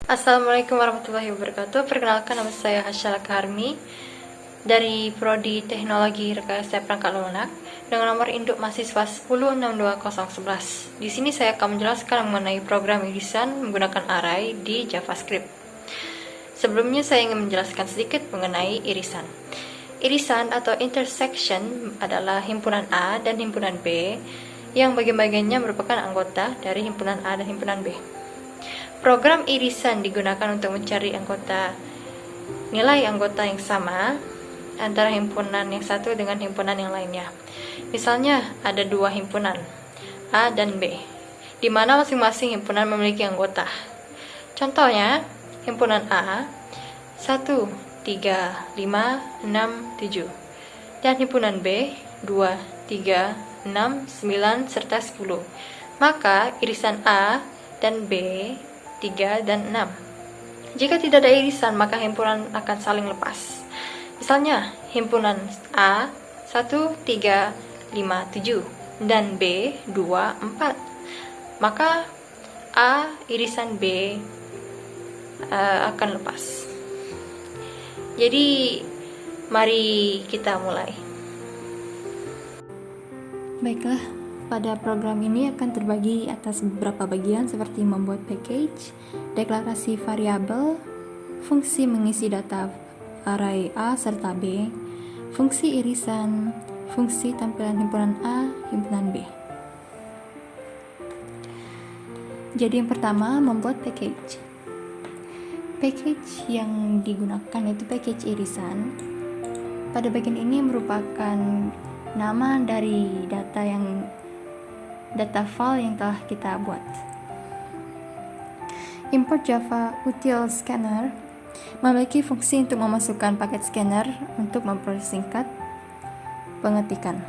Assalamualaikum warahmatullahi wabarakatuh. Perkenalkan, nama saya Hasyala Kaharmi dari Prodi Teknologi Rekayasa Perangkat Lunak dengan nomor induk mahasiswa 1062011. Di sini saya akan menjelaskan mengenai program irisan menggunakan array di JavaScript. Sebelumnya saya ingin menjelaskan sedikit mengenai irisan. Irisan atau intersection adalah himpunan A dan himpunan B yang bagian-bagiannya merupakan anggota dari himpunan A dan himpunan B. Program irisan digunakan untuk mencari nilai anggota yang sama antara himpunan yang satu dengan himpunan yang lainnya. Misalnya ada dua himpunan A dan B, di mana masing-masing himpunan memiliki anggota. Contohnya, himpunan A 1, 3, 5, 6, 7 dan himpunan B 2, 3, 6, 9, serta 10. Maka irisan A dan B 3 dan 6. Jika tidak ada irisan, maka himpunan akan saling lepas. Misalnya, himpunan A 1, 3, 5, 7 dan B 2, 4. Maka A irisan B akan lepas. Jadi, mari kita mulai. Baiklah, pada program ini akan terbagi atas beberapa bagian seperti membuat package, deklarasi variabel, fungsi mengisi data array A serta B, fungsi irisan, fungsi tampilan himpunan A, himpunan B. Jadi yang pertama, membuat package. Package yang digunakan yaitu package irisan. Pada bagian ini merupakan nama dari data file yang telah kita buat. Import Java Util Scanner memiliki fungsi untuk memasukkan paket scanner untuk mempersingkat pengetikan.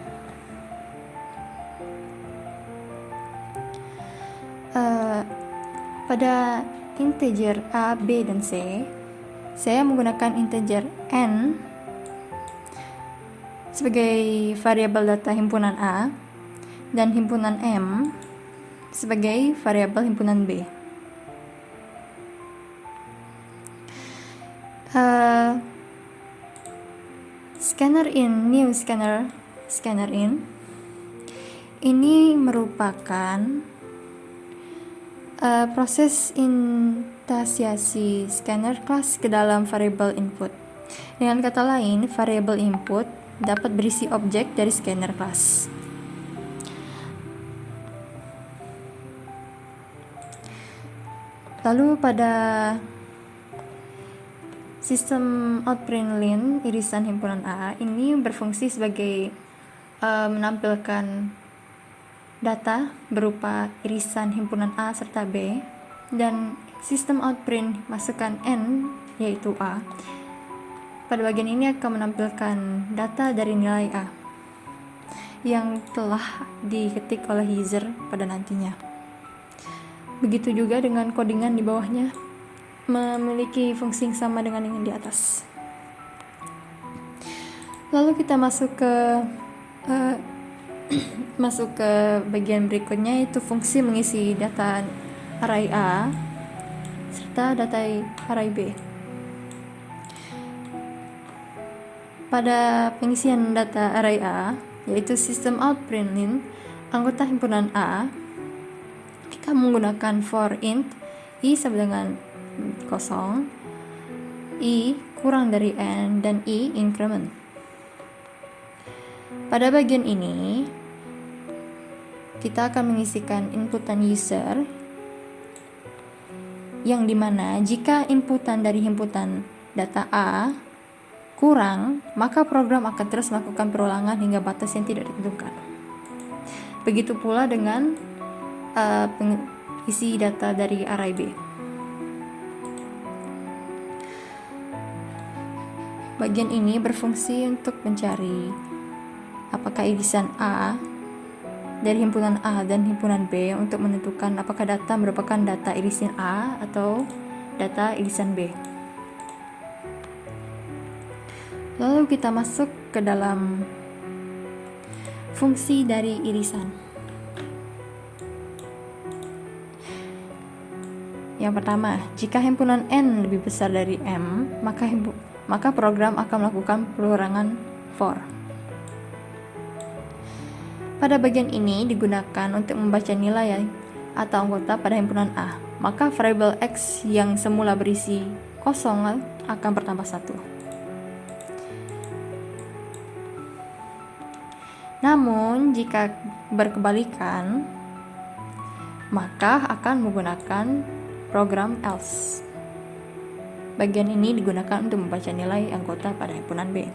Pada integer A, B, dan C, saya menggunakan integer N sebagai variabel data himpunan A dan himpunan M sebagai variabel himpunan B. Scanner in, new scanner in ini merupakan proses instansiasi scanner class ke dalam variabel input. Dengan kata lain, variabel input dapat berisi objek dari scanner class. Lalu pada sistem outPrintln irisan himpunan A ini berfungsi sebagai menampilkan data berupa irisan himpunan A serta B, dan sistem outprint masukkan N yaitu A. Pada bagian ini akan menampilkan data dari nilai A yang telah diketik oleh user pada nantinya. Begitu juga dengan codingan di bawahnya, memiliki fungsi yang sama dengan yang di atas. Lalu kita masuk ke bagian berikutnya, yaitu fungsi mengisi data array A serta data array B. Pada pengisian data array A, yaitu sistem outPrintln anggota himpunan A, kita menggunakan for int i sama dengan 0, i kurang dari n, dan i increment. Pada bagian ini kita akan mengisikan inputan user, yang dimana jika inputan dari himpunan data A kurang, maka program akan terus melakukan perulangan hingga batas yang tidak ditentukan. Begitu pula dengan pengisi data dari array B. Bagian ini berfungsi untuk mencari apakah irisan A dari himpunan A dan himpunan B untuk menentukan apakah data merupakan data irisan A atau data irisan B. Lalu kita masuk ke dalam fungsi dari irisan. Yang pertama, jika himpunan N lebih besar dari M, maka program akan melakukan pengurangan for. Pada bagian ini digunakan untuk membaca nilai atau anggota pada himpunan A. Maka variabel X yang semula berisi kosong akan bertambah 1. Namun, jika berkebalikan, maka akan menggunakan program else. Bagian ini digunakan untuk membaca nilai anggota pada himpunan B.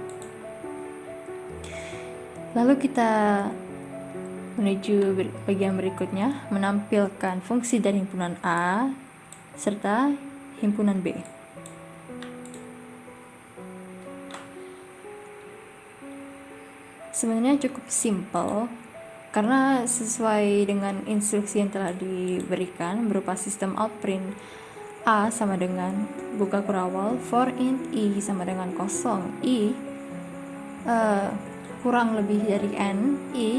Lalu kita menuju bagian berikutnya, menampilkan fungsi dari himpunan A serta himpunan B. Sebenarnya cukup simple karena sesuai dengan instruksi yang telah diberikan berupa sistem outprint A sama dengan buka kurawal, for int I sama dengan 0, I kurang lebih dari N, I,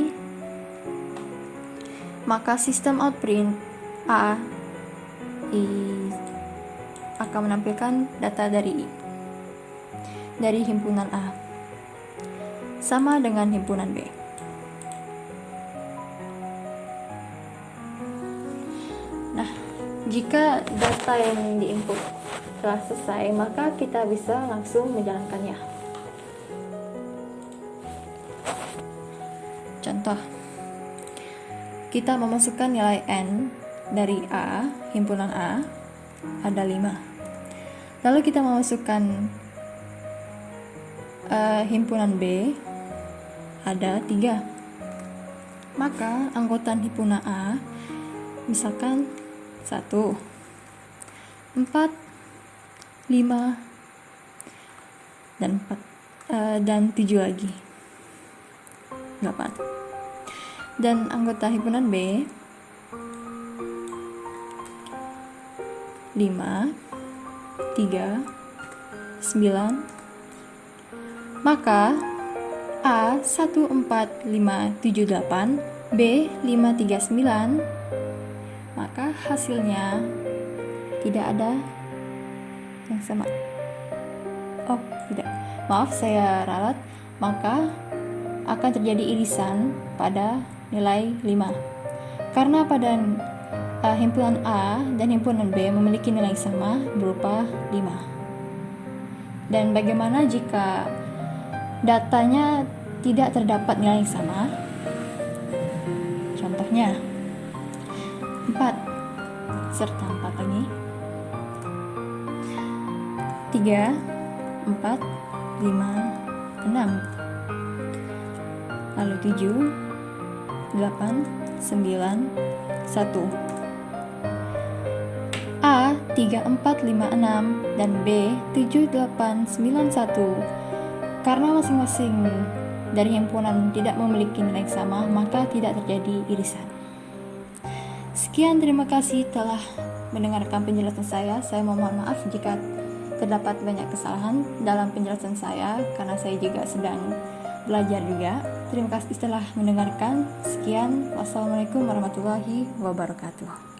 maka sistem outprint A I akan menampilkan data dari himpunan A sama dengan himpunan B. Nah, jika data yang diinput telah selesai, maka kita bisa langsung menjalankannya. Contoh, kita memasukkan nilai N dari A, himpunan A, ada 5. Lalu kita memasukkan himpunan B, ada 3. Maka anggota himpunan A, misalkan 1, 4, 5, dan 7 lagi, 8. Dan anggota himpunan B 5, 3, 9. Maka A 1, 4, 5, 7, 8, B 5, 3, 9. Maka hasilnya tidak ada yang sama. Oh, tidak. Maaf, saya ralat. Maka akan terjadi irisan pada nilai 5. Karena pada himpunan A dan himpunan B memiliki nilai yang sama berupa 5. Dan bagaimana jika datanya tidak terdapat nilai yang sama? Contohnya 4 serta 4 lagi, 3, 4, 5, 6, lalu 7, 8, 9, 1. A 3, 4, 5, 6 dan B 7, 8, 9, 1. Karena masing-masing dari himpunan tidak memiliki nilai yang sama, maka tidak terjadi irisan. Sekian, terima kasih telah mendengarkan penjelasan saya. Saya mohon maaf jika terdapat banyak kesalahan dalam penjelasan saya, karena saya juga sedang belajar juga. Terima kasih telah mendengarkan. Sekian, wassalamualaikum warahmatullahi wabarakatuh.